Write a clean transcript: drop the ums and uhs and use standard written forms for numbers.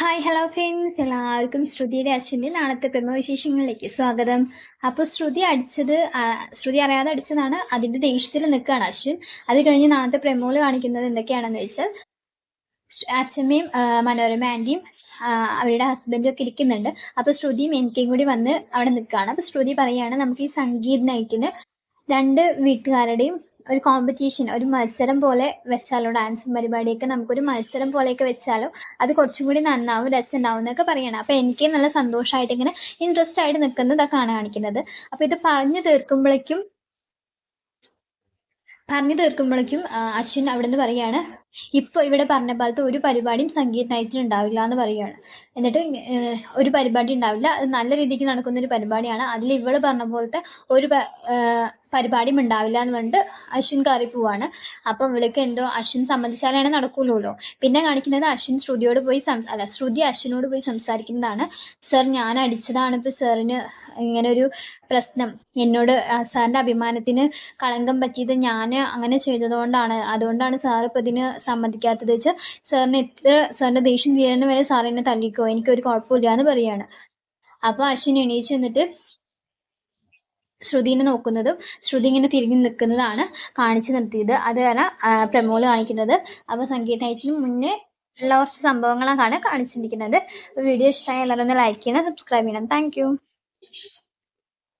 Hi hello friends എല്ലാവർക്കും ശ്രുതിയുടെ അശ്വിൻ്റെ നാളത്തെ പ്രമവിശേഷങ്ങളിലേക്ക് സ്വാഗതം. അപ്പോൾ ശ്രുതി അറിയാതെ അടിച്ചതാണ്. അതിൻ്റെ ദേഷ്യത്തിൽ നിൽക്കുകയാണ് അശ്വിൻ. അത് കഴിഞ്ഞ് നാളത്തെ പ്രമോല് കാണിക്കുന്നത് എന്തൊക്കെയാണെന്ന് വെച്ചാൽ അച്ഛമ്മയും മനോരമ ആൻറ്റിയും അവരുടെ ഹസ്ബൻഡും ഒക്കെ ഇരിക്കുന്നുണ്ട്. അപ്പോൾ ശ്രുതിയും എനിക്കും കൂടി വന്ന് അവിടെ നിൽക്കുകയാണ്. അപ്പോൾ ശ്രുതി പറയുകയാണ്, നമുക്ക് ഈ സംഗീത് നൈറ്റിന് രണ്ട് വീട്ടുകാരുടെയും ഒരു കോമ്പറ്റീഷൻ, ഒരു മത്സരം പോലെ വെച്ചാലോ, ഡാൻസും പരിപാടിയൊക്കെ നമുക്കൊരു മത്സരം പോലെയൊക്കെ വെച്ചാലോ അത് കുറച്ചും കൂടി നന്നാവും, രസം ഉണ്ടാവും എന്നൊക്കെ പറയണം. അപ്പോൾ എനിക്ക് നല്ല സന്തോഷമായിട്ട് ഇങ്ങനെ ഇൻട്രസ്റ്റ് ആയിട്ട് നിൽക്കുന്നതൊക്കെയാണ് കാണിക്കുന്നത്. അപ്പോൾ ഇത് പറഞ്ഞു തീർക്കുമ്പോഴേക്കും അശ്വിൻ അവിടെ നിന്ന് പറയുകയാണ്, ഇപ്പോൾ ഇവിടെ പറഞ്ഞ പോലത്തെ ഒരു പരിപാടിയും സംഗീത് നൈറ്റിൽ ഉണ്ടാവില്ല എന്ന് പറയുകയാണ്. എന്നിട്ട് ഒരു പരിപാടി ഉണ്ടാവില്ല, അത് നല്ല രീതിക്ക് നടക്കുന്ന ഒരു പരിപാടിയാണ്, അതിൽ ഇവള് പറഞ്ഞ പോലത്തെ ഒരു പരിപാടിയും ഉണ്ടാവില്ല എന്ന് പറഞ്ഞിട്ട് അശ്വിൻ കയറി പോവാണ്. അപ്പം ഇവൾക്ക് എന്തോ അശ്വിൻ സമ്മതിച്ചാലാണ് നടക്കുള്ളൂ. പിന്നെ കാണിക്കുന്നത് അശ്വിൻ ശ്രുതി അശ്വിനോട് പോയി സംസാരിക്കുന്നതാണ്. സർ, ഞാൻ അടിച്ചതാണ് ഇപ്പോൾ സാറിന് ഇങ്ങനെ ഒരു പ്രശ്നം, എന്നോട് സാറിൻ്റെ അഭിമാനത്തിന് കളങ്കം പറ്റിയത് ഞാൻ അങ്ങനെ അതുകൊണ്ടാണ് സാർ ഇപ്പോൾ ഇതിന് സമ്മതിക്കാത്തത് വെച്ചാൽ സാറിൻ്റെ ദേഷ്യം തീരുന്ന വരെ സാർ എന്നെ തല്ലിക്കോ, എനിക്കൊരു കുഴപ്പമില്ല എന്ന് പറയാണ്. അപ്പോൾ അശ്വിൻ എണീച്ച് നിന്നിട്ട് ശ്രുതിനെ നോക്കുന്നതും ശ്രുതി ഇങ്ങനെ തിരിഞ്ഞു നിൽക്കുന്നതാണ് കാണിച്ചു നിർത്തിയത്. അത് കാരണം പ്രമോള് കാണിക്കുന്നത്. അപ്പോൾ സംഗീത നൈറ്റിന് മുന്നേ ഉള്ള കുറച്ച് സംഭവങ്ങളാണ് കാണിച്ചിരിക്കുന്നത്. വീഡിയോ ഇഷ്ടമായ എല്ലാവരും ഒന്ന് ലൈക്ക് ചെയ്യണം, സബ്സ്ക്രൈബ് ചെയ്യണം. താങ്ക്